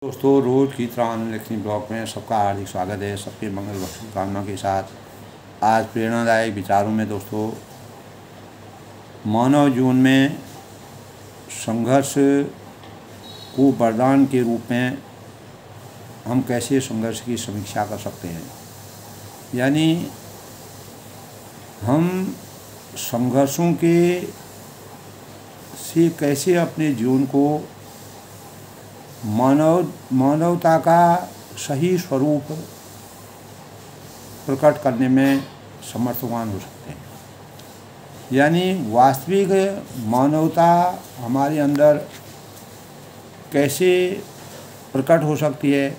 दोस्तों, रोज की तरह अनलक्ष्मी ब्लॉग में सबका हार्दिक स्वागत है। सबके मंगल भक्ति कामना के साथ आज प्रेरणादायक विचारों में दोस्तों, मानव जीवन में संघर्ष को वरदान के रूप में हम कैसे संघर्ष की समीक्षा कर सकते हैं। यानी हम संघर्षों के से कैसे अपने जीवन को मानवता का सही स्वरूप प्रकट करने में समर्थवान हो सकते हैं। यानी वास्तविक मानवता हमारे अंदर कैसे प्रकट हो सकती है,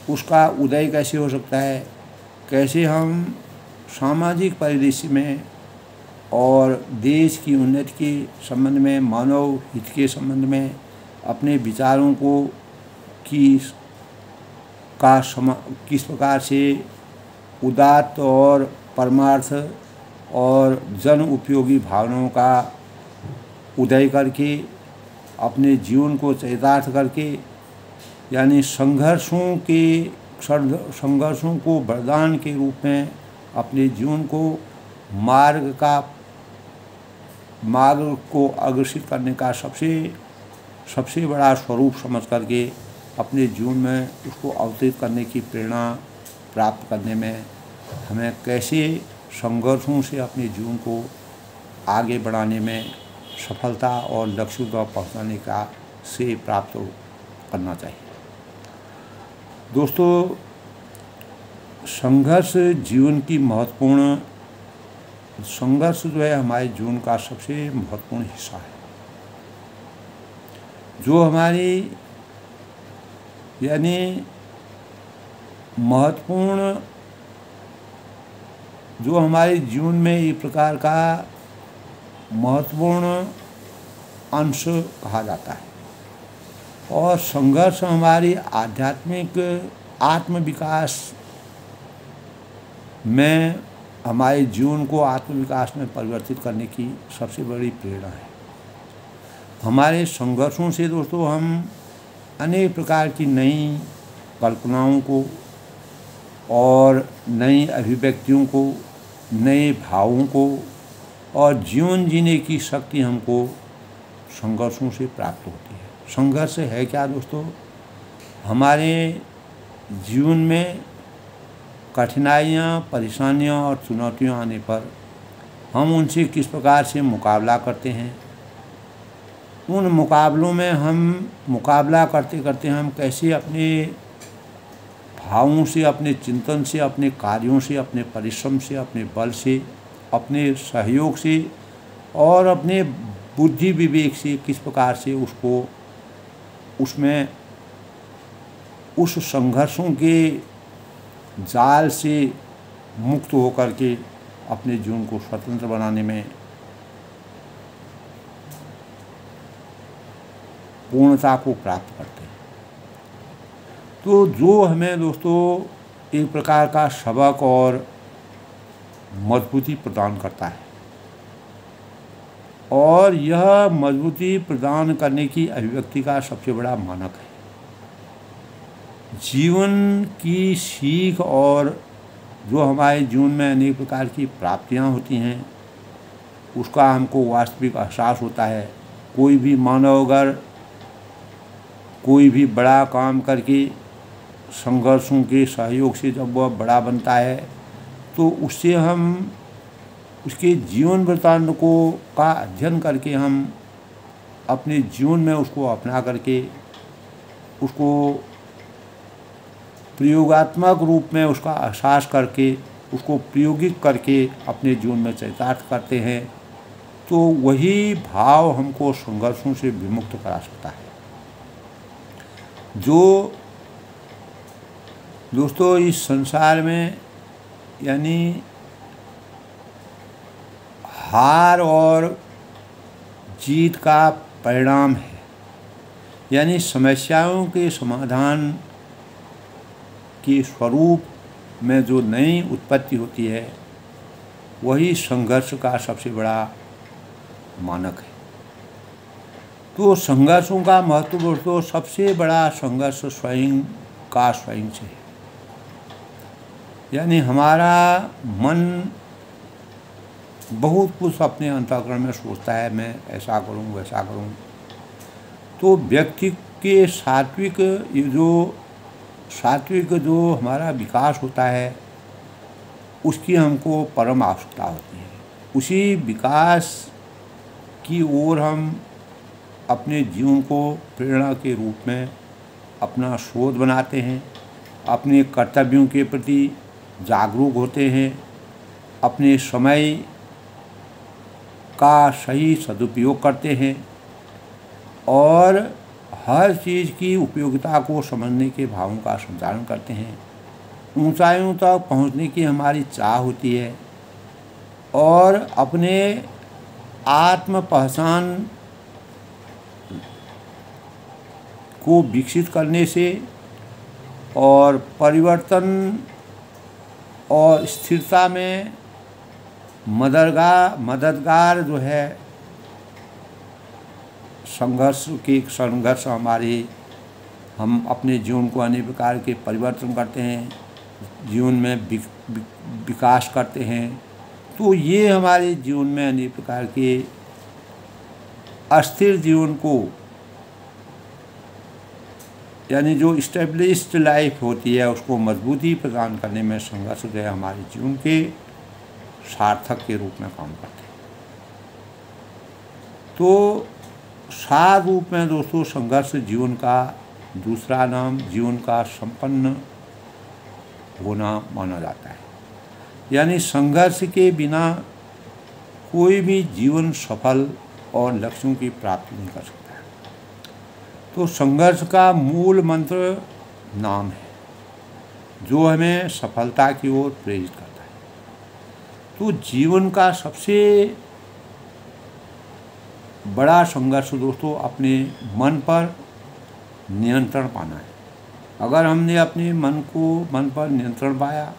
उसका उदय कैसे हो सकता है, कैसे हम सामाजिक परिदृश्य में और देश की उन्नति के संबंध में, मानव हित के संबंध में अपने विचारों को किस प्रकार से उदात्त और परमार्थ और जन उपयोगी भावनाओं का उदय करके अपने जीवन को चरितार्थ करके, यानी संघर्षों को वरदान के रूप में अपने जीवन को मार्ग को अग्रसित करने का सबसे बड़ा स्वरूप समझ करके अपने जीवन में उसको अवतरित करने की प्रेरणा प्राप्त करने में हमें कैसे संघर्षों से अपने जीवन को आगे बढ़ाने में सफलता और लक्ष्य तक पहुंचाने का से प्राप्त करना चाहिए। दोस्तों, संघर्ष जो है हमारे जीवन का सबसे महत्वपूर्ण हिस्सा है। जो हमारी जो हमारे जीवन में एक प्रकार का महत्वपूर्ण अंश कहा जाता है, और संघर्ष हमारी आध्यात्मिक आत्मविकास में, हमारे जीवन को आत्मविकास में परिवर्तित करने की सबसे बड़ी प्रेरणा है। हमारे संघर्षों से दोस्तों हम अनेक प्रकार की नई कल्पनाओं को और नई अभिव्यक्तियों को, नए भावों को और जीवन जीने की शक्ति हमको संघर्षों से प्राप्त होती है। संघर्ष है क्या दोस्तों? हमारे जीवन में कठिनाइयाँ, परेशानियाँ और चुनौतियाँ आने पर हम उनसे किस प्रकार से मुकाबला करते हैं। उन मुकाबलों में हम मुकाबला करते करते हम कैसे अपने भावों से, अपने चिंतन से, अपने कार्यों से, अपने परिश्रम से, अपने बल से, अपने सहयोग से और अपने बुद्धि विवेक से किस प्रकार से उस संघर्षों के जाल से मुक्त होकर के अपने जीवन को स्वतंत्र बनाने में, पूर्णता को प्राप्त करते हैं। तो जो हमें दोस्तों एक प्रकार का सबक और मजबूती प्रदान करता है, और यह मजबूती प्रदान करने की अभिव्यक्ति का सबसे बड़ा मानक है। जीवन की सीख और जो हमारे जीवन में अनेक प्रकार की प्राप्तियां होती हैं, उसका हमको वास्तविक एहसास होता है। कोई भी मानव अगर कोई भी बड़ा काम करके संघर्षों के सहयोग से जब वह बड़ा बनता है, तो उससे हम उसके जीवन वृत्तांत का अध्ययन करके हम अपने जीवन में उसको अपना करके, उसको प्रयोगात्मक रूप में उसका एहसास करके, उसको प्रायोगिक करके अपने जीवन में चरितार्थ करते हैं। तो वही भाव हमको संघर्षों से विमुक्त करा सकता है। जो दोस्तों इस संसार में यानी हार और जीत का परिणाम है, यानी समस्याओं के समाधान के स्वरूप में जो नई उत्पत्ति होती है, वही संघर्ष का सबसे बड़ा मानक है। तो संघर्षों का महत्व दोस्तों, सबसे बड़ा संघर्ष स्वयं का स्वयं से है। यानी हमारा मन बहुत कुछ अपने अंतःकरण में सोचता है, मैं ऐसा करूं वैसा करूं। तो व्यक्ति के सात्विक जो हमारा विकास होता है, उसकी हमको परम आवश्यकता होती है। उसी विकास की ओर हम अपने जीवन को प्रेरणा के रूप में अपना शोध बनाते हैं, अपने कर्तव्यों के प्रति जागरूक होते हैं, अपने समय का सही सदुपयोग करते हैं और हर चीज़ की उपयोगिता को समझने के भावों का संचालन करते हैं। ऊंचाइयों तक पहुंचने की हमारी चाह होती है और अपने आत्म पहचान को विकसित करने से और परिवर्तन और स्थिरता में मददगार जो है संघर्ष हम अपने जीवन को अनेक प्रकार के परिवर्तन करते हैं, जीवन में विकास करते हैं। तो ये हमारे जीवन में अनेक प्रकार के अस्थिर जीवन को, यानी जो स्टेबलिश्ड लाइफ होती है, उसको मजबूती प्रदान करने में संघर्ष जो है हमारे जीवन के सार्थक के रूप में काम करते हैं। तो सार रूप में दोस्तों, संघर्ष जीवन का दूसरा नाम जीवन का संपन्न होना माना जाता है। यानी संघर्ष के बिना कोई भी जीवन सफल और लक्ष्यों की प्राप्ति नहीं कर सकता है। तो संघर्ष का मूल मंत्र नाम है, जो हमें सफलता की ओर प्रेरित करता है। तो जीवन का सबसे बड़ा संघर्ष दोस्तों अपने मन पर नियंत्रण पाना है। अगर हमने अपने मन पर नियंत्रण पाया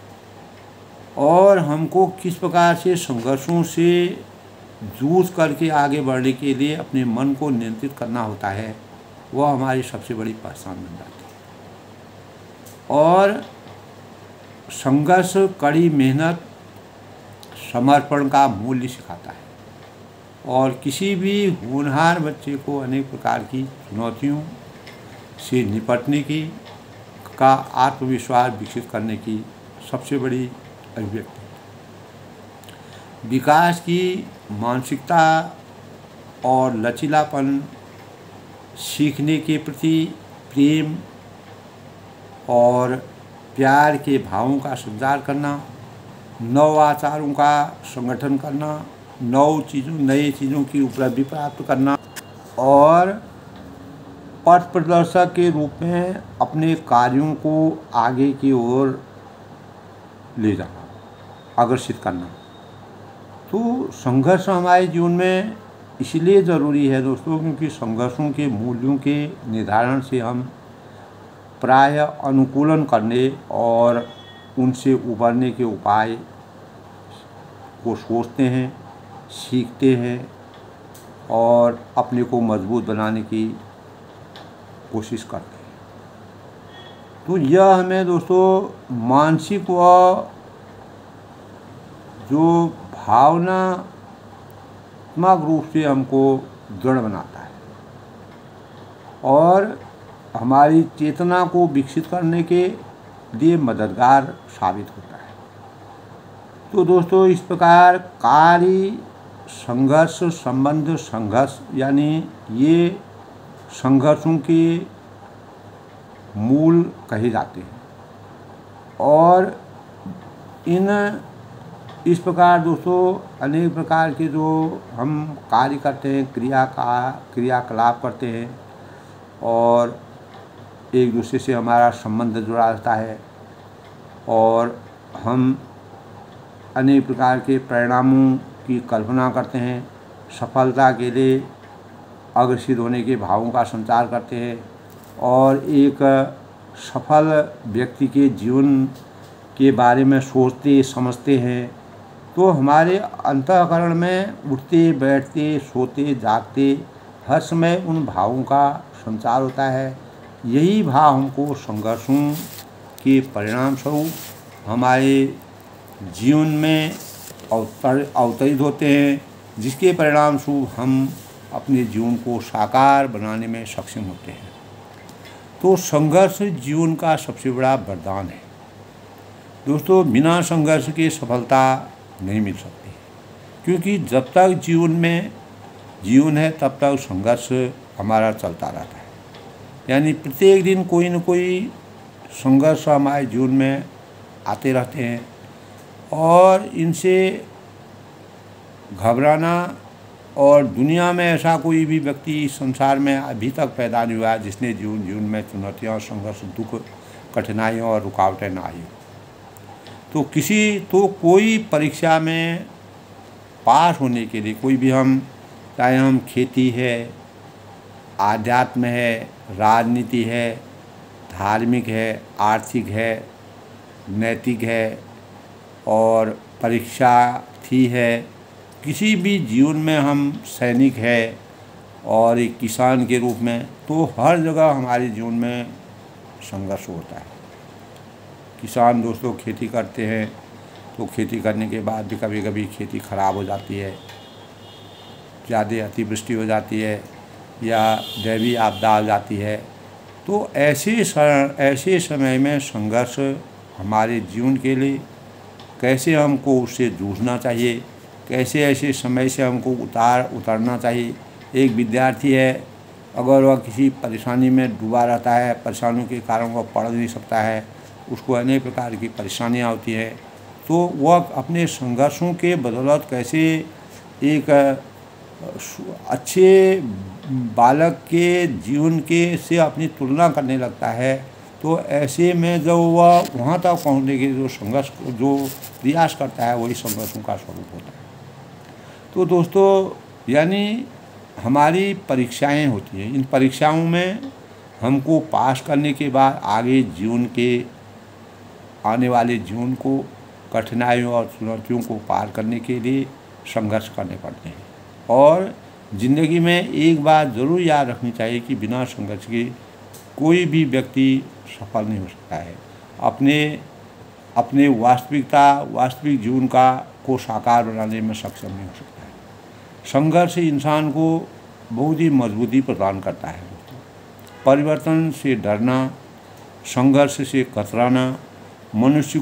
और हमको किस प्रकार से संघर्षों से जूझ करके आगे बढ़ने के लिए अपने मन को नियंत्रित करना होता है, वह हमारी सबसे बड़ी पहचान बन जाती है। और संघर्ष कड़ी मेहनत समर्पण का मूल्य सिखाता है और किसी भी होनहार बच्चे को अनेक प्रकार की चुनौतियों से निपटने का आत्मविश्वास विकसित करने की सबसे बड़ी अभिव्यक्ति। विकास की मानसिकता और लचीलापन, सीखने के प्रति प्रेम और प्यार के भावों का संचार करना, नवाचारों का संगठन करना, नई चीज़ों की उपलब्धि प्राप्त करना और पथ प्रदर्शक के रूप में अपने कार्यों को आगे की ओर ले जाना, अग्रसित करना। तो संघर्ष हमारे जीवन में इसलिए ज़रूरी है दोस्तों, क्योंकि संघर्षों के मूल्यों के निर्धारण से हम प्रायः अनुकूलन करने और उनसे उबरने के उपाय को सोचते हैं, सीखते हैं और अपने को मजबूत बनाने की कोशिश करते हैं। तो यह हमें दोस्तों मानसिक व जो भावनात्मक रूप से हमको दृढ़ बनाता है और हमारी चेतना को विकसित करने के लिए मददगार साबित होता है। तो दोस्तों इस प्रकार कार्य संघर्ष संबंध संघर्ष, यानी ये संघर्षों के मूल कहे जाते हैं और इस प्रकार दोस्तों अनेक प्रकार के जो हम कार्य करते हैं, क्रियाकलाप करते हैं और एक दूसरे से हमारा संबंध जुड़ा रहता है और हम अनेक प्रकार के परिणामों की कल्पना करते हैं, सफलता के लिए अग्रसित होने के भावों का संचार करते हैं और एक सफल व्यक्ति के जीवन के बारे में सोचते समझते हैं। तो हमारे अंतःकरण में उठते बैठते सोते जागते हर समय उन भावों का संचार होता है। यही भाव हमको संघर्षों के परिणाम स्वरूप हमारे जीवन में अवतरित होते हैं, जिसके परिणाम स्वरूप हम अपने जीवन को साकार बनाने में सक्षम होते हैं। तो संघर्ष जीवन का सबसे बड़ा वरदान है दोस्तों। बिना संघर्ष के सफलता नहीं मिल सकती, क्योंकि जब तक जीवन है तब तक संघर्ष हमारा चलता रहता है। यानी प्रत्येक दिन कोई न कोई संघर्ष हमारे जीवन में आते रहते हैं, और इनसे घबराना, और दुनिया में ऐसा कोई भी व्यक्ति संसार में अभी तक पैदा नहीं हुआ जिसने जीवन में चुनौतियाँ, संघर्ष, दुख, कठिनाइयों और रुकावटें ना आई। तो कोई परीक्षा में पास होने के लिए, कोई भी चाहे हम खेती है, आध्यात्म है, राजनीति है, धार्मिक है, आर्थिक है, नैतिक है, और परीक्षार्थी है, किसी भी जीवन में हम सैनिक है और एक किसान के रूप में, तो हर जगह हमारे जीवन में संघर्ष होता है। किसान दोस्तों खेती करते हैं, तो खेती करने के बाद भी कभी कभी खेती खराब हो जाती है, ज़्यादा अतिवृष्टि हो जाती है या दैवीय आपदा आ जाती है। तो ऐसे समय में संघर्ष हमारे जीवन के लिए कैसे हमको उससे जूझना चाहिए, कैसे ऐसे समय से हमको उतरना चाहिए। एक विद्यार्थी है, अगर वह किसी परेशानी में डूबा रहता है, परेशानियों के कारण वह पढ़ नहीं सकता है, उसको अनेक प्रकार की परेशानियां होती हैं, तो वह अपने संघर्षों के बदौलत कैसे एक अच्छे बालक के जीवन के से अपनी तुलना करने लगता है। तो ऐसे में जब वह वहाँ तक पहुँचने के जो प्रयास करता है, वही संघर्षों का स्वरूप होता है। तो दोस्तों यानी हमारी परीक्षाएं होती हैं, इन परीक्षाओं में हमको पास करने के बाद आगे आने वाले जीवन को, कठिनाइयों और चुनौतियों को पार करने के लिए संघर्ष करने पड़ते हैं। और ज़िंदगी में एक बात ज़रूर याद रखनी चाहिए कि बिना संघर्ष के कोई भी व्यक्ति सफल नहीं हो सकता है, अपने वास्तविक जीवन को साकार बनाने में सक्षम नहीं हो सकता है। संघर्ष इंसान को बहुत ही मजबूती प्रदान करता है। परिवर्तन से डरना, संघर्ष से कतराना मनुष्य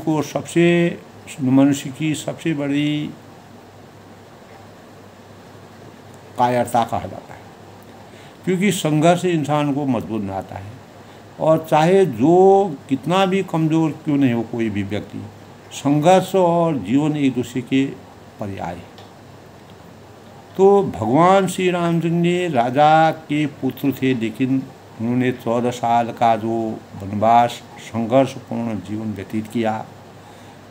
की सबसे बड़ी कायरता कहा जाता है, क्योंकि संघर्ष इंसान को मजबूत बनाता है। और चाहे जो कितना भी कमज़ोर क्यों नहीं हो कोई भी व्यक्ति, संघर्ष और जीवन एक दूसरे के पर्याय है। तो भगवान श्री रामचंद्र जी राजा के पुत्र थे, लेकिन उन्होंने 14 साल का जो वनवास संघर्षपूर्ण जीवन व्यतीत किया,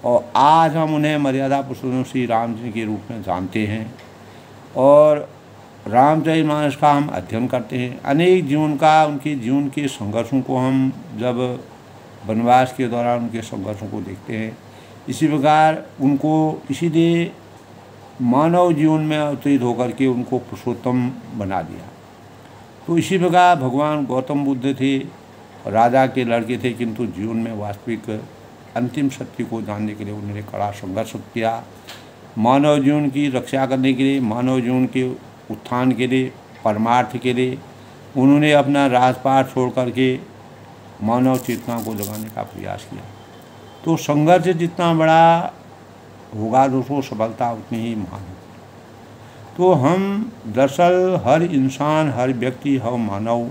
और आज हम उन्हें मर्यादा पुरुषोत्तम श्री रामचंद्र के रूप में जानते हैं और रामचरितमानस का हम अध्ययन करते हैं। अनेक उनके जीवन के संघर्षों को हम जब वनवास के दौरान उनके संघर्षों को देखते हैं, इसी प्रकार उनको इसीलिए मानव जीवन में अवतरित होकर के उनको पुरुषोत्तम बना दिया। तो इसी प्रकार भगवान गौतम बुद्ध थे, राजा के लड़के थे, किंतु जीवन में वास्तविक अंतिम सत्य को जानने के लिए उन्होंने कड़ा संघर्ष किया। मानव जीवन की रक्षा करने के लिए, मानव जीवन के उत्थान के लिए, परमार्थ के लिए उन्होंने अपना राजपाट छोड़ करके मानव चेतना को जगाने का प्रयास किया। तो संघर्ष जितना बड़ा होगा दोस्तों, सफलता उतनी ही महान होगी। तो हम दरअसल हर इंसान, हर व्यक्ति, हर मानव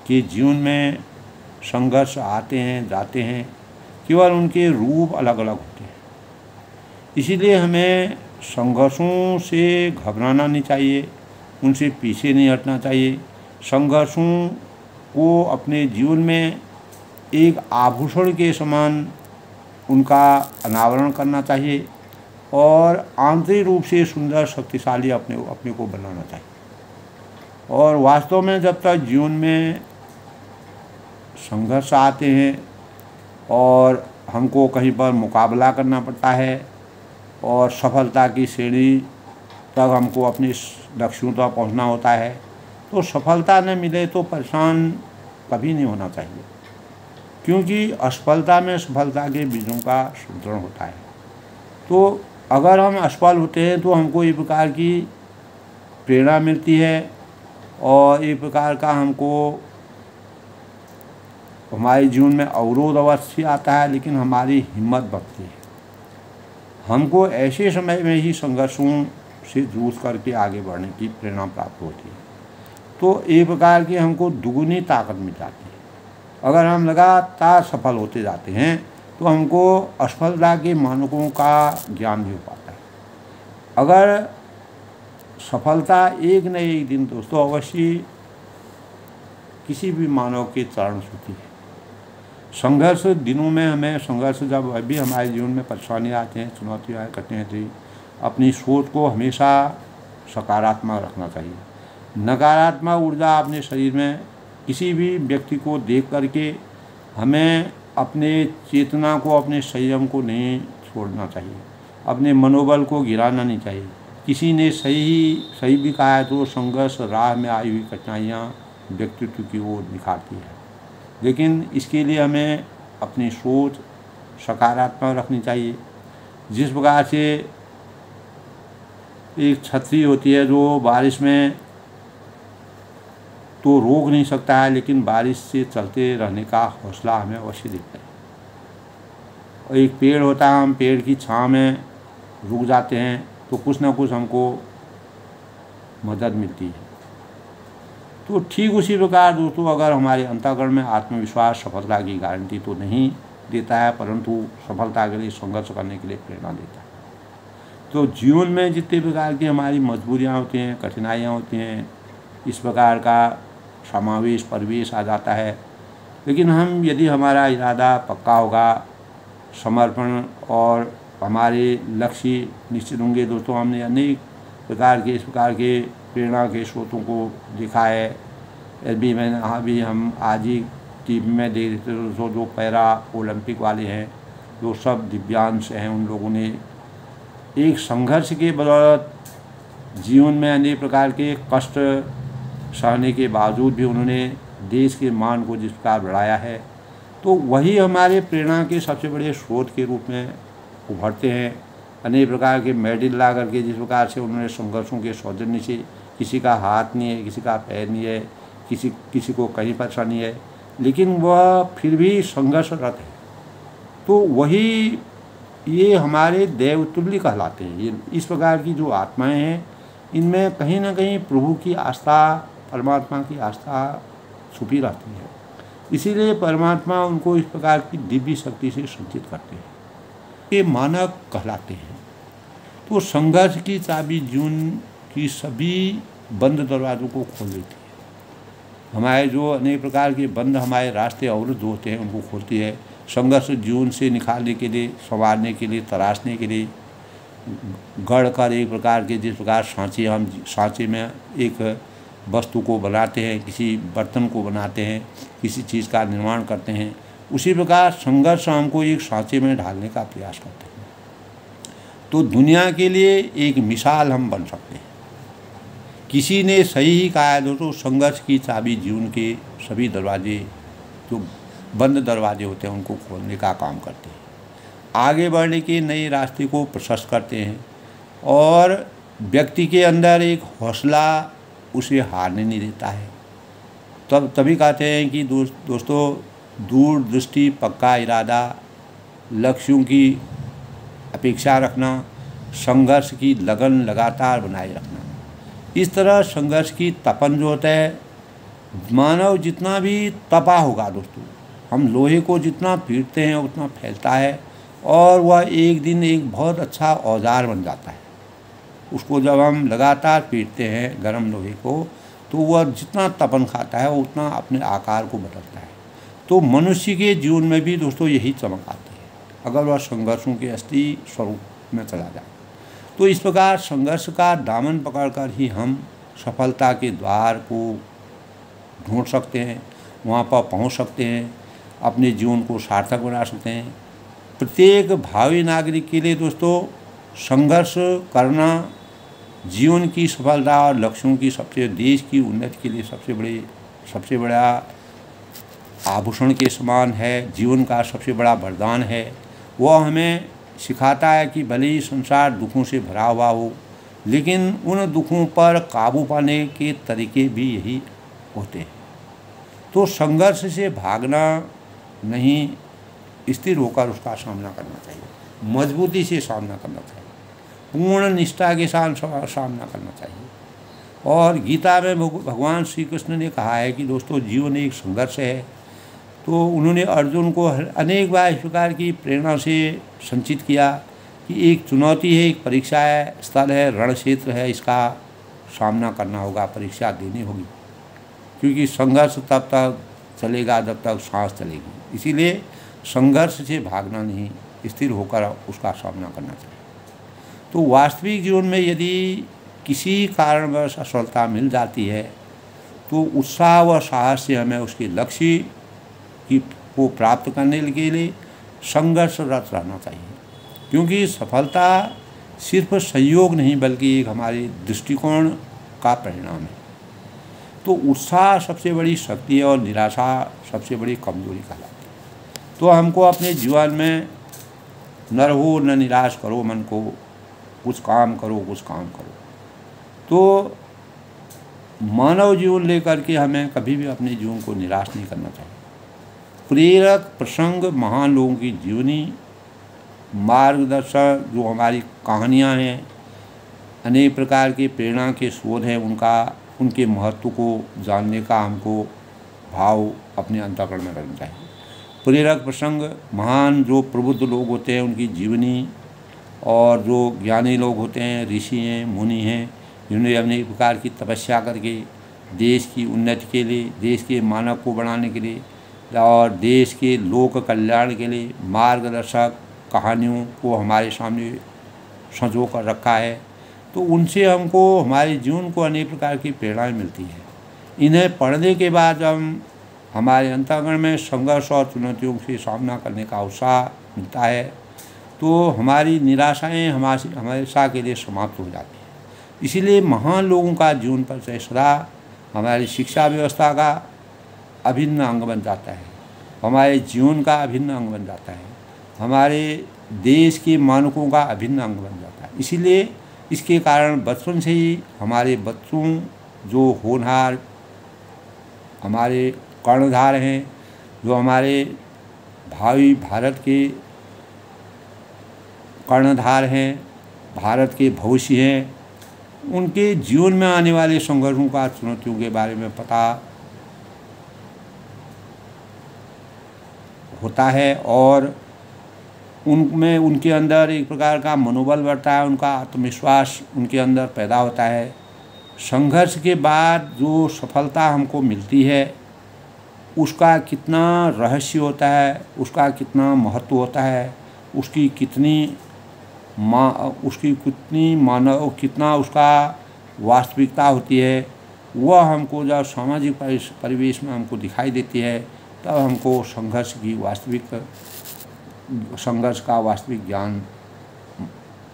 के जीवन में संघर्ष आते हैं, जाते हैं, केवल उनके रूप अलग अलग होते हैं। इसीलिए हमें संघर्षों से घबराना नहीं चाहिए, उनसे पीछे नहीं हटना चाहिए। संघर्षों को अपने जीवन में एक आभूषण के समान उनका अनावरण करना चाहिए और आंतरिक रूप से सुंदर, शक्तिशाली अपने को बनाना चाहिए। और वास्तव में जब तक जीवन में संघर्ष आते हैं और हमको कहीं पर मुकाबला करना पड़ता है और सफलता की श्रेणी तक हमको अपने लक्ष्यों तक पहुंचना होता है, तो सफलता न मिले तो परेशान कभी नहीं होना चाहिए, क्योंकि असफलता में सफलता के बीजों का संतरण होता है। तो अगर हम असफल होते हैं तो हमको एक प्रकार की प्रेरणा मिलती है और एक प्रकार का हमको हमारे जीवन में अवरोध अवश्य आता है, लेकिन हमारी हिम्मत बढ़ती है। हमको ऐसे समय में ही संघर्षों से जूझ करके आगे बढ़ने की प्रेरणा प्राप्त होती है। तो एक प्रकार की हमको दुगुनी ताकत मिल जाती है। अगर हम लगातार सफल होते जाते हैं तो हमको असफलता के मानकों का ज्ञान भी हो पाता है। अगर सफलता एक न एक दिन दोस्तों अवश्य किसी भी मानव के चरण छूती है। संघर्ष दिनों में हमें संघर्ष जब अभी हमारे जीवन में परेशानियाँ आती हैं, चुनौतियाँ आए करते हैं, तो अपनी सोच को हमेशा सकारात्मक रखना चाहिए। नकारात्मक ऊर्जा अपने शरीर में किसी भी व्यक्ति को देख करके हमें अपने चेतना को, अपने संयम को नहीं छोड़ना चाहिए, अपने मनोबल को गिराना नहीं चाहिए। किसी ने सही भी कहा है तो संघर्ष राह में आई हुई कठिनाइयाँ व्यक्तित्व की ओर दिखाती है, लेकिन इसके लिए हमें अपनी सोच सकारात्मक रखनी चाहिए। जिस प्रकार से एक छतरी होती है जो बारिश में तो रोक नहीं सकता है, लेकिन बारिश से चलते रहने का हौसला हमें अवश्य देता है। और एक पेड़ होता है, हम पेड़ की छाँव में रुक जाते हैं तो कुछ ना कुछ हमको मदद मिलती है। तो ठीक उसी प्रकार दोस्तों अगर हमारे अंतःकरण में आत्मविश्वास सफलता की गारंटी तो नहीं देता है, परंतु सफलता के लिए संघर्ष करने के लिए प्रेरणा देता है। तो जीवन में जितने प्रकार की हमारी मजबूरियाँ होती हैं, कठिनाइयाँ होती हैं, इस प्रकार का समावेश परिवेश आ जाता है, लेकिन हम यदि हमारा इरादा पक्का होगा, समर्पण और हमारे लक्ष्य निश्चित होंगे दोस्तों। हमने अनेक प्रकार के इस प्रकार के प्रेरणा के स्रोतों को देखा है। अभी हम आज ही टीवी में देख रहे थे दोस्तों, जो पैरा ओलंपिक वाले हैं, जो सब दिव्यांश हैं, उन लोगों ने एक संघर्ष के बदौलत जीवन में अनेक प्रकार के कष्ट सहने के बावजूद भी उन्होंने देश के मान को जिस प्रकार बढ़ाया है, तो वही हमारे प्रेरणा के सबसे बड़े स्रोत के रूप में उभरते हैं। अनेक प्रकार के मेडल ला करके जिस प्रकार से उन्होंने संघर्षों के सौजन्य से, किसी का हाथ नहीं है, किसी का पैर नहीं है, किसी को कहीं परेशानी है, लेकिन वह फिर भी संघर्षरत है, तो वही ये हमारे देवतुल्य कहलाते हैं। ये इस प्रकार की जो आत्माएं हैं, इनमें कहीं ना कहीं प्रभु की आस्था, परमात्मा की आस्था छुपी रहती है। इसीलिए परमात्मा उनको इस प्रकार की दिव्य शक्ति से संचित करते हैं, ये मानक कहलाते हैं। तो संघर्ष की चाबी जीवन की सभी बंद दरवाज़ों को खोल देती है। हमारे जो अनेक प्रकार के बंद हमारे रास्ते अवरुद्ध होते हैं, उनको खोलती है। संघर्ष जीवन से निकालने के लिए, संवारने के लिए, तराशने के लिए गढ़ कर एक प्रकार के जिस प्रकार सांचे में एक वस्तु को बनाते हैं, किसी बर्तन को बनाते हैं, किसी चीज़ का निर्माण करते हैं, उसी प्रकार संघर्ष हमको एक सांचे में ढालने का प्रयास करते हैं। तो दुनिया के लिए एक मिसाल हम बन सकते हैं। किसी ने सही ही कहा है दोस्तों, संघर्ष की चाबी जीवन के सभी दरवाजे, जो बंद दरवाजे होते हैं, उनको खोलने का काम करते हैं, आगे बढ़ने के नए रास्ते को प्रशस्त करते हैं, और व्यक्ति के अंदर एक हौसला उसे हारने नहीं देता है। तभी कहते हैं कि दोस्तों, दूरदृष्टि, पक्का इरादा, लक्ष्यों की अपेक्षा रखना, संघर्ष की लगन लगातार बनाए रखना, इस तरह संघर्ष की तपन जो होता है, मानव जितना भी तपा होगा दोस्तों, हम लोहे को जितना पीटते हैं उतना फैलता है, और वह एक दिन एक बहुत अच्छा औजार बन जाता है। उसको जब हम लगातार पीटते हैं गर्म लोहे को, तो वह जितना तपन खाता है उतना अपने आकार को बदलता है। तो मनुष्य के जीवन में भी दोस्तों यही चमक आती है, अगर वह संघर्षों के असली स्वरूप में चला जाए। तो इस प्रकार संघर्ष का दामन पकड़कर ही हम सफलता के द्वार को ढूंढ सकते हैं, वहाँ पर पहुँच सकते हैं, अपने जीवन को सार्थक बना सकते हैं। प्रत्येक भावी नागरिक के लिए दोस्तों संघर्ष करना जीवन की सफलता और लक्ष्यों की देश की उन्नति के लिए सबसे बड़ा आभूषण के समान है, जीवन का सबसे बड़ा वरदान है। वह हमें सिखाता है कि भले ही संसार दुखों से भरा हुआ हो, लेकिन उन दुखों पर काबू पाने के तरीके भी यही होते हैं। तो संघर्ष से भागना नहीं, स्थिर होकर उसका सामना करना चाहिए, मजबूती से सामना करना चाहिए, पूर्ण निष्ठा के साथ सामना करना चाहिए। और गीता में भगवान श्री कृष्ण ने कहा है कि दोस्तों जीवन एक संघर्ष है। तो उन्होंने अर्जुन को अनेक बार इस प्रकार की प्रेरणा से संचित किया कि एक चुनौती है, एक परीक्षा है, स्थल है, रण क्षेत्र है, इसका सामना करना होगा, परीक्षा देनी होगी, क्योंकि संघर्ष तब तक चलेगा जब तक सांस चलेगी। इसीलिए संघर्ष से भागना नहीं, स्थिर होकर उसका सामना करना चाहिए। तो वास्तविक जीवन में यदि किसी कारणवश असफलता मिल जाती है तो उत्साह व साहस से हमें उसके लक्ष्य को प्राप्त करने के लिए संघर्षरत रहना चाहिए, क्योंकि सफलता सिर्फ संयोग नहीं बल्कि एक हमारे दृष्टिकोण का परिणाम है। तो उत्साह सबसे बड़ी शक्ति है और निराशा सबसे बड़ी कमजोरी कहलाती है। तो हमको अपने जीवन में न रहो, न निराश करो मन को, कुछ काम करो, कुछ काम करो। तो मानव जीवन लेकर के हमें कभी भी अपने जीवन को निराश नहीं करना चाहिए। प्रेरक प्रसंग, महान लोगों की जीवनी, मार्गदर्शक जो हमारी कहानियाँ हैं, अनेक प्रकार के प्रेरणा के स्रोत हैं, उनके महत्व को जानने का हमको भाव अपने अंतःकरण में रखना चाहिए। प्रेरक प्रसंग, महान जो प्रबुद्ध लोग होते हैं उनकी जीवनी, और जो ज्ञानी लोग होते हैं, ऋषि हैं, मुनि हैं, जिन्होंने अनेक प्रकार की तपस्या करके देश की उन्नति के लिए, देश के मानव को बढ़ाने के लिए और देश के लोक कल्याण के लिए मार्गदर्शक कहानियों को हमारे सामने संजो कर रखा है। तो उनसे हमको हमारे जीवन को अनेक प्रकार की प्रेरणाएँ मिलती है। इन्हें पढ़ने के बाद हमारे अंतःकरण में संघर्ष और चुनौतियों से सामना करने का उत्साह मिलता है। तो हमारी निराशाएं हमेशा के लिए समाप्त हो जाती हैं। इसीलिए महान लोगों का जीवन परिचय सदा हमारी शिक्षा व्यवस्था का अभिन्न अंग बन जाता है, हमारे जीवन का अभिन्न अंग बन जाता है, हमारे देश के मानकों का अभिन्न अंग बन जाता है। इसीलिए इसके कारण बचपन से ही हमारे बच्चों जो होनहार हमारे कर्णधार हैं, जो हमारे भावी भारत के कर्णधार हैं, भारत के भविष्य हैं, उनके जीवन में आने वाले संघर्षों का, चुनौतियों के बारे में पता होता है और उनमें उनके अंदर एक प्रकार का मनोबल बढ़ता है, उनका आत्मविश्वास उनके अंदर पैदा होता है। संघर्ष के बाद जो सफलता हमको मिलती है उसका कितना रहस्य होता है, उसका कितना महत्व होता है, उसकी कितना उसका वास्तविकता होती है, वह हमको जब सामाजिक परिवेश में हमको दिखाई देती है, तब हमको संघर्ष का वास्तविक ज्ञान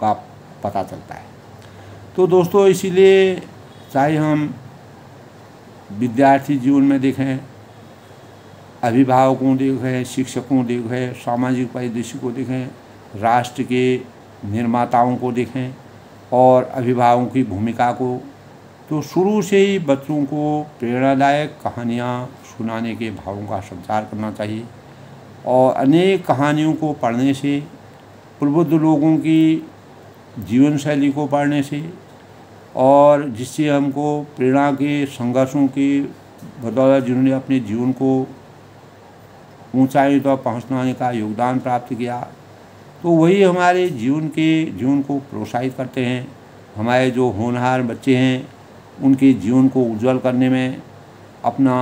का पता चलता है। तो दोस्तों, इसीलिए चाहे हम विद्यार्थी जीवन में देखें, अभिभावकों देखें, शिक्षकों देखें, सामाजिक परिदृश्य को देखें, राष्ट्र के निर्माताओं को देखें और अभिभावकों की भूमिका को, तो शुरू से ही बच्चों को प्रेरणादायक कहानियाँ सुनाने के भावों का संचार करना चाहिए। और अनेक कहानियों को पढ़ने से, प्रबुद्ध लोगों की जीवन शैली को पढ़ने से, और जिससे हमको प्रेरणा के संघर्षों की बदौलत जिन्होंने अपने जीवन को ऊंचाई तक पहुंचाने का योगदान प्राप्त किया, तो वही हमारे जीवन को प्रोत्साहित करते हैं। हमारे जो होनहार बच्चे हैं उनके जीवन को उज्जवल करने में अपना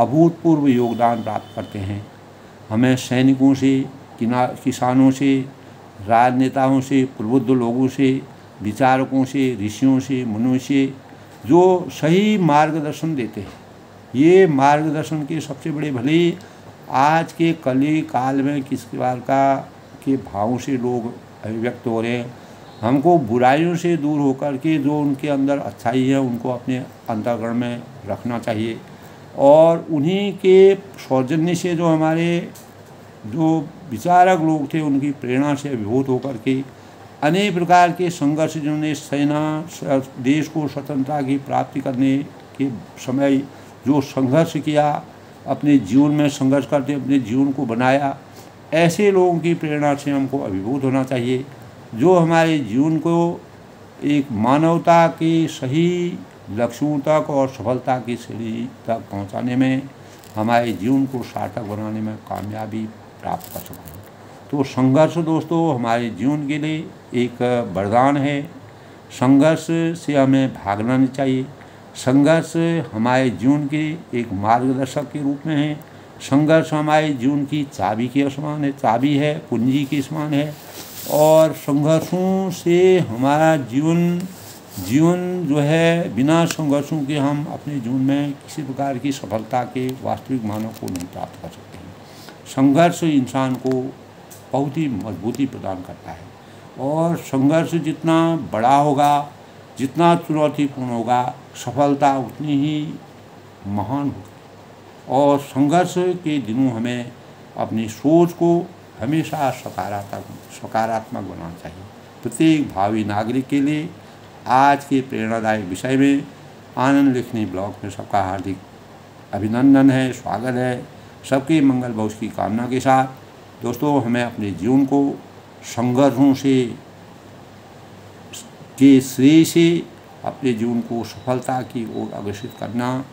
अभूतपूर्व योगदान प्राप्त करते हैं। हमें सैनिकों से, किसानों से, राजनेताओं से, प्रबुद्ध लोगों से, विचारकों से, ऋषियों से, मुनियों से जो सही मार्गदर्शन देते हैं, ये मार्गदर्शन के सबसे बड़े, भले ही आज के कली काल में किस प्रकार के भावों से लोग अभिव्यक्त हो रहे हैं हमको बुराइयों से दूर होकर के जो उनके अंदर अच्छाई है उनको अपने अंतःकरण में रखना चाहिए, और उन्हीं के सौजन्य से जो हमारे जो विचारक लोग थे उनकी प्रेरणा से अभिभूत होकर के अनेक प्रकार के संघर्ष जिन्होंने सेना देश को स्वतंत्रता की प्राप्ति करने के समय जो संघर्ष किया, अपने जीवन में संघर्ष करते अपने जीवन को बनाया, ऐसे लोगों की प्रेरणा से हमको अभिभूत होना चाहिए, जो हमारे जीवन को एक मानवता के सही लक्ष्यों तक और सफलता की सीढ़ी तक पहुंचाने में, हमारे जीवन को सार्थक बनाने में कामयाबी प्राप्त कर सकते हैं। तो संघर्ष दोस्तों हमारे जीवन के लिए एक वरदान है। संघर्ष से हमें भागना नहीं चाहिए। संघर्ष हमारे जीवन के एक मार्गदर्शक के रूप में है। संघर्ष हमारे जीवन की चाबी के समान है, चाबी है, कुंजी के समान है, और संघर्षों से हमारा जीवन जो है बिना संघर्षों के हम अपने जीवन में किसी प्रकार की सफलता के वास्तविक मानव को नहीं प्राप्त कर सकते हैं। संघर्ष इंसान को बहुत ही मजबूती प्रदान करता है, और संघर्ष जितना बड़ा होगा, जितना चुनौतीपूर्ण होगा, सफलता उतनी ही महान होगी। और संघर्ष के दिनों हमें अपनी सोच को हमेशा सकारात्मक बनाना चाहिए। प्रत्येक भावी नागरिक के लिए आज के प्रेरणादायक विषय में आनंद लिखनी ब्लॉग में सबका हार्दिक अभिनंदन है, स्वागत है। सबके मंगल भविष्य की कामना के साथ दोस्तों, हमें अपने जीवन को संघर्षों के श्रेय से अपने जीवन को सफलता की ओर अग्रसर करना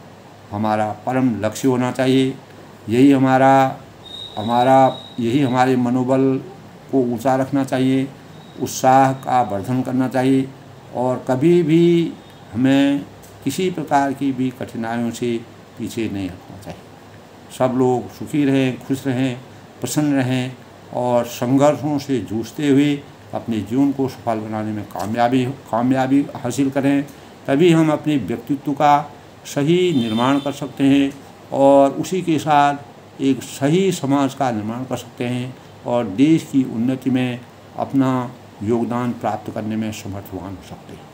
हमारा परम लक्ष्य होना चाहिए। यही हमारे मनोबल को ऊंचा रखना चाहिए, उत्साह का वर्धन करना चाहिए, और कभी भी हमें किसी प्रकार की भी कठिनाइयों से पीछे नहीं हटना चाहिए। सब लोग सुखी रहें, खुश रहें, प्रसन्न रहें, और संघर्षों से जूझते हुए अपने जीवन को सफल बनाने में कामयाबी हासिल करें। तभी हम अपने व्यक्तित्व का सही निर्माण कर सकते हैं, और उसी के साथ एक सही समाज का निर्माण कर सकते हैं, और देश की उन्नति में अपना योगदान प्राप्त करने में समर्थवान हो सकते हैं।